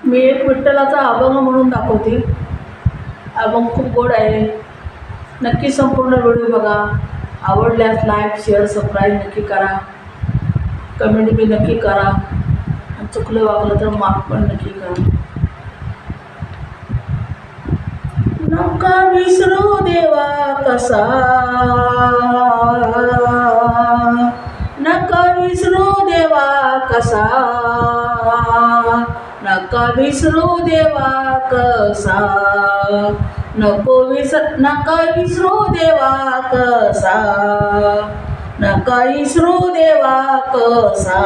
मी एक विठ्ठलाचा अभंग म्हणून दाखवते. अभंग खूप गोड आहे. नक्की संपूर्ण व्हिडिओ बघा. आवडल्यास लाईक शेअर सबस्क्राईब नक्की करा. कमेंट बी नक्की करा. आणि चुकलं वागलं तर माफ पण नक्की करा. नका विसरू देवा कसा, नका विसरू देवा कसा, नका विसरू देवा कसा, नका विसरू देवा कसा, नका विसरू देवा कसा,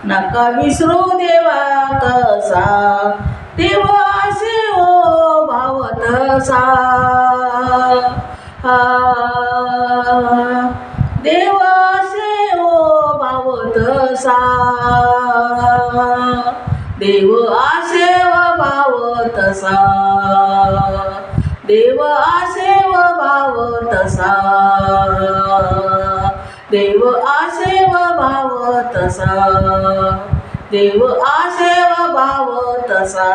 नका विसरू देवा कसा, देवा असे ओ भाव तसा, देवा असे ओ भाव तसा, देव असे व भाव तसा, देव असे व भाव तसा, देव असे व भाव तसा, देव असे व भाव तसा,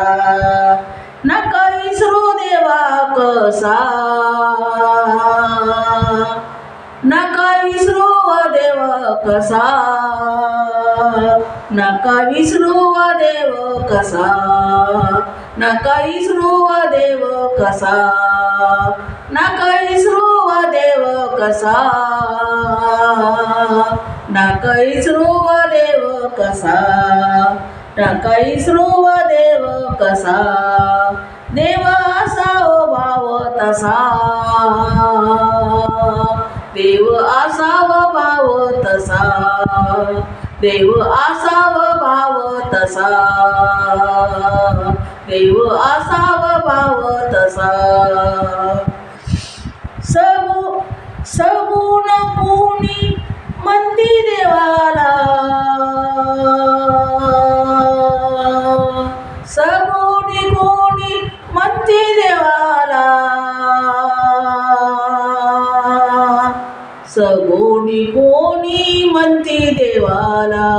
नका विसरू देवा कसा, नका विसरू देव कसा, नका विसरू देव कसा, नका विसरू देव कसा, नका विसरू देव कसा, नका विसरू देव कसा, नका विसरू देव कसा, देव असा ओ भाव तसा, देव असा व भाव तसा, देव असा व भाव तसा, देव असा व भाव तसा, सगुण कोणी म्हणती देवाला, सगुणी कोणी म्हणती देवाला, सगुणी कोणी म्हणती देवाला,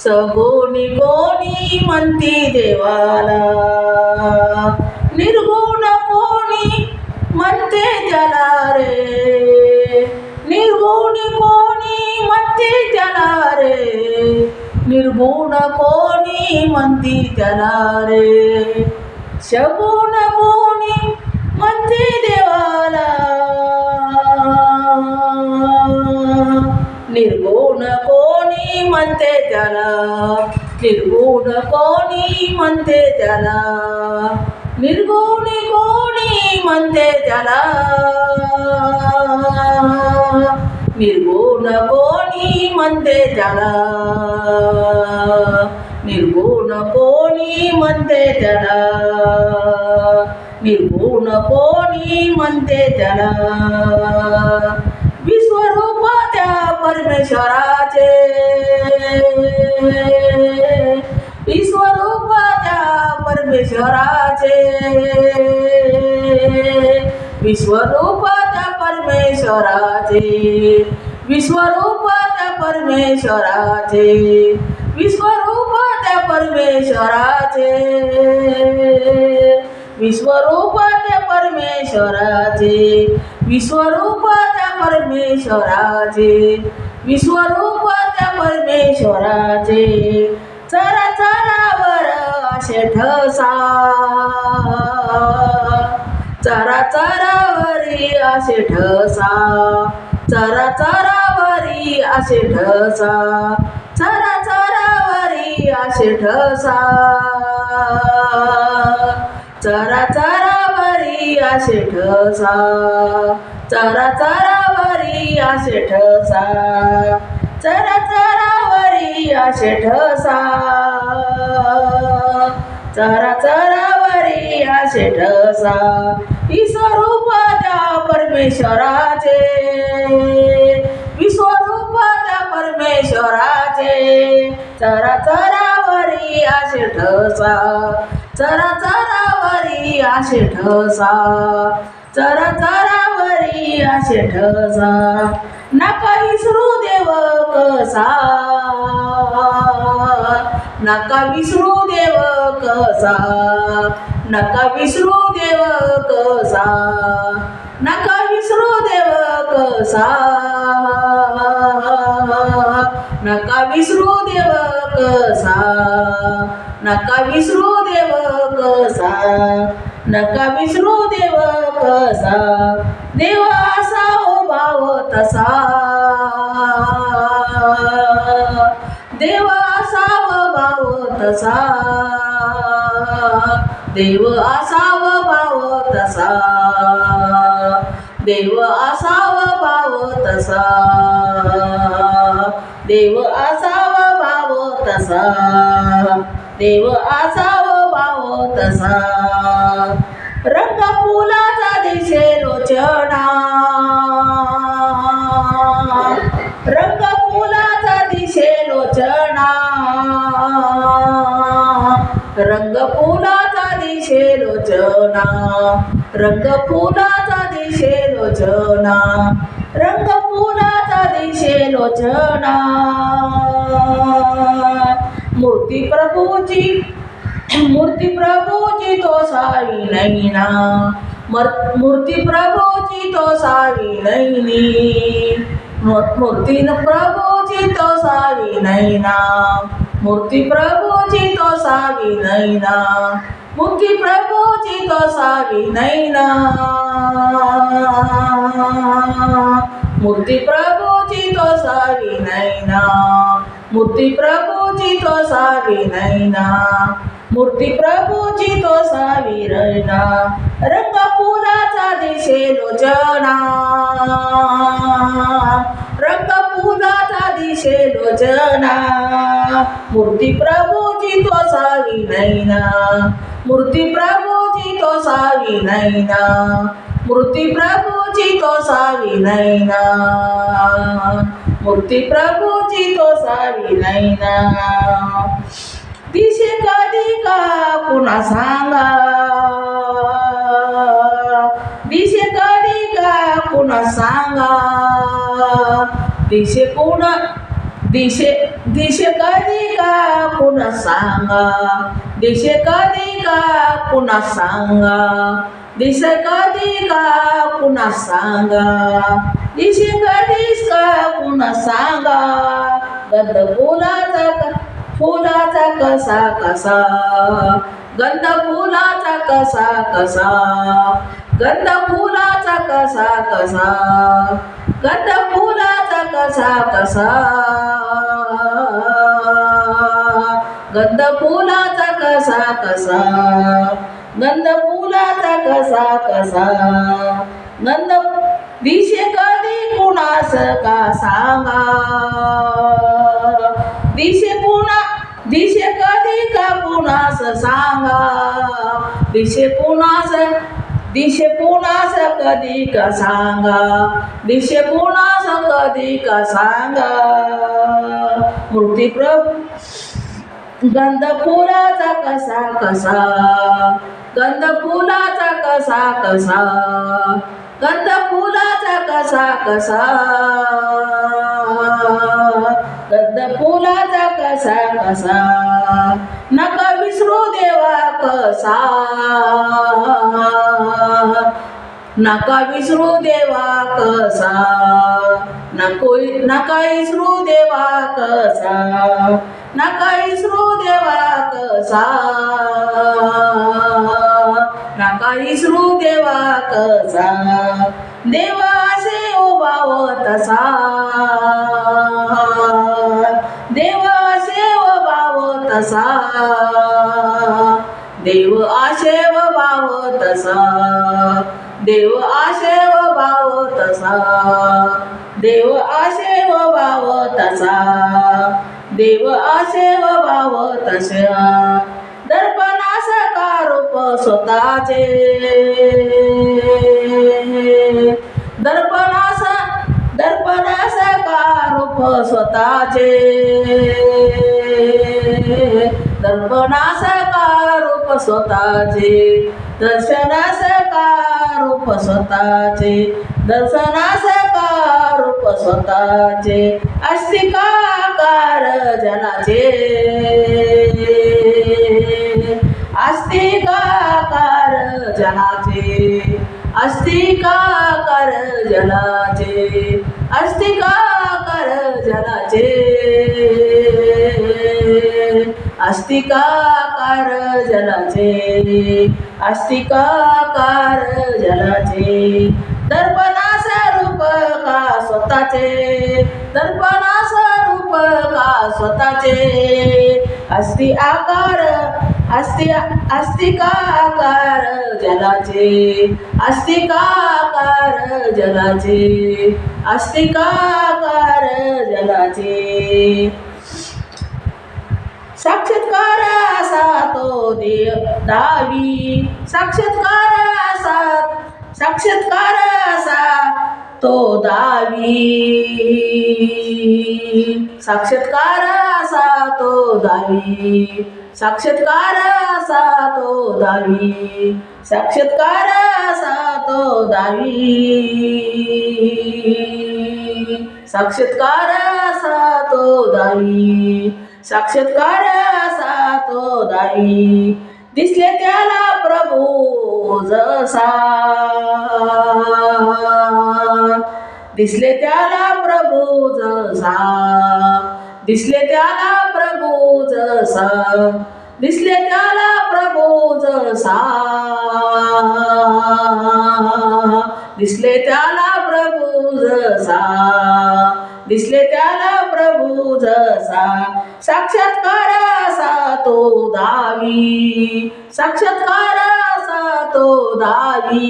सगुणी कोणी म्हणती देवाला, निर्गुण कोणी म्हणते त्याला रे, निर्गुण कोणी म्हणते त्याला रे, निर्गुण कोणी म्हणती त्याला रे, सगुण कोणी म्हणते देवाला, निर्गुण कोणी म्हणते त्याला, निर्गुण कोणी म्हणते त्याला, निर्गुण कोणी म्हणते त्याला, निर्गुण कोणी म्हणते त्याला, निर्गुण कोणी म्हणते त्याला, निर्गुण कोणी म्हणते त्याला, विश्वरूप त्या परमेश्वराचे, विश्वरूप त्या परमेश्वराचे, विश्वरूप त्या परमेश्वराचे, विश्वरूप त्या परमेश्वराचे, विश्वरूप त्या परमेश्वराचे, विश्वरूप त्या परमेश्वराचे, विश्वरूप त्या परमेश्वराचे, विश्वरूप त्या परमेश्वराचे, चराचरावर असे ठसा, चराचरावरी असे ठसा, चराचरावरी असे ठसा, चराचरावरी असे ठसा, चराचरावरी असे ठसा, चराचरावरी असे ठसा, चराचरावरी असे ठसा, चराचरावरी असे ठसा, विश्वरूप त्या परमेश्वराचे, विश्वरूप त्या परमेश्वराचे, चराचरावरी असे ठसा, चराचरावरी असे ठसा, चराचरावरी असे ठसा, नका विसरू देव कसा, नका विसरू देव कसा, नका विसरू देव कसा, नका विसरू देव कसा, नका विसरू देव कसा, नका विसरू देव कसा, नका विसरू देव कसा, देव असा हो भाव तसा, देव असाव भाव तसा, देव असाव भाव तसा, देव असाव भाव तसा, देव असाव भाव तसा, देव असाव भाव तसा, रंग फुलाचा दिसे लोचना, रंग फुलाचा दिसे लोचना, रंग फुलाचा दिसे लोचना, रंग फुलाचा दिसे लोचना, रंग फुलाचा दिसे लोचना, मूर्ती प्रभूची, मूर्ती प्रभूची तो सावी नैना, मूर्ती प्रभूची तो सावी नैनी, मूर्ती प्रभूची तो सावी नैना, मूर्ती प्रभूची तो सावी नैना, मूर्ती प्रभूची तो सावी नैना, मूर्ती प्रभूची तो सावी नैना, मूर्ती प्रभूची तो सावी नैना, मूर्ती प्रभूची तो सावी नैना, रंग फुलाचा दिसे लोचना, रंग फुलाचा दिसे लोचना, मूर्ती प्रभूची तो सावी नैना, मूर्ती प्रभूची तो सावी नैना, मूर्ती प्रभूची तो सावी नैना, मूर्ती प्रभूची तो सावी नैना, दिसे कधी का पुन्हा सांगा, दिसे कधी का पुन्हा सांगा, दिसे पुन्हा दिसे दिसे कधी का पुन्हा सांगा, दिसे कधी का पुन्हा सांगा, दिसे कधी का पुन्हा सांगा, दिसे कधीच का पुन्हा सांगा, गंध फुलाचा कसा कसा, गंध फुलाचा कसा कसा, गंध फुलाचा कसा कसा, गंध फुलाचा कसा कसा, गंध फुलाचा कसा कसा, गंध फुलाचा कसा कसा, गंध दिसे कधी कुणास का सांगा, दिसे कधी का कुणास सांगा, दिसे कुणास कधी का सांगा, दिसे कुणास कधी का सांगा, मूर्ती प्रभू गंध फुलाचा कसा कसा, गंध फुलाचा कसा कसा, गंध फुलाचा कसा कसा, गंध फुलाचा कसा कसा, नका विसरू देवा कसा, नका विसरू देवा कसा, नका विसरू देवा कसा, नका विसरू देवा कसा, नका विसरू देवा कसा, देव असे उभाव तसा, देव असे उभाव तसा, देव असे उभाव तसा, देव असे उभाव तसा, देव असे उभाव तसा, देव असे उभाव तसा, दर्पणास का रूप स्वतःचे, दर्पणास का रूप स्वतःचे, दर्पणास का रूप स्वतःचे, दर्शनास का रूप स्वतःचे, दर्शनास का रूप स्वतःचे, अस्तिकाकार जनाचे, जलाचे अस्तिकार जलाचे अस्तिकार जलाचे अस्तिकार जलाचे अस्तिकार जलाचे दर्पणास रूप का स्वतःचे दर्पणास रूप का स्वतःचे अस्ति आकार अस्तिकार जलाचे अस्तिकार जलाचे अस्तिकार जलाचे साक्षात्कार असा तो दावी साक्षात्कार असा तो दावी साक्षात्कार असा तो दावी साक्षात्कार असा तो दावी साक्षात्कार असा तो दावी साक्षात्कार असा तो दावी साक्षात्कार असा तो दावी दिसले त्याला प्रभू जसा दिसले त्याला प्रभू जसा दिसले त्याला प्रभू जसा दिसले त्याला प्रभू जसा दिसले त्याला प्रभू जसा दिसले त्याला प्रभू जसा साक्षात्कार असा तो दावी साक्षात्कार असा तो दावी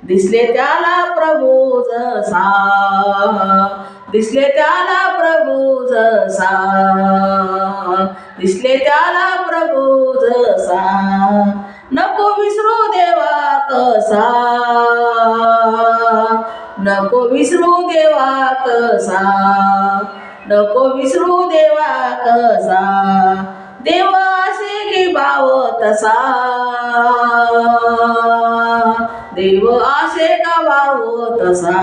दिसले त्याला प्रभू जसा दिसले त्याला प्रभू जसा दिसले त्याला प्रभू जसा नको विसरू देवा कसा नको विसरू देवा कसा नको विसरू देवा कसा देव असे की भाव तसा देव असे का भाव तसा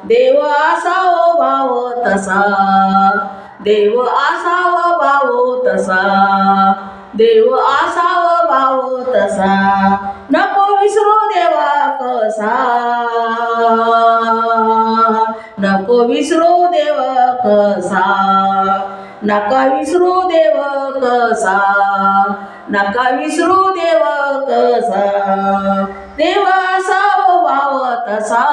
देव असावं भाव तसा देव असावं भाव तसा देव असावं भाव तसा नको विसरू देवा कसा नको विसरू देव कसा नका विसरू देव कसा नका विसरू देव कसा देव असावं भाव तसा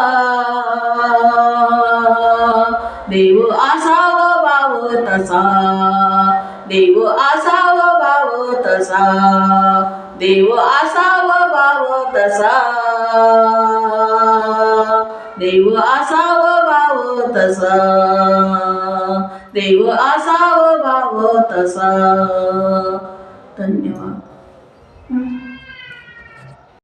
देव असावं भाव तसा देव असावं भाव तसा देव असावं भाव तसा देव असावं भाव तसा देव असावं भाव तसा धन्यवाद.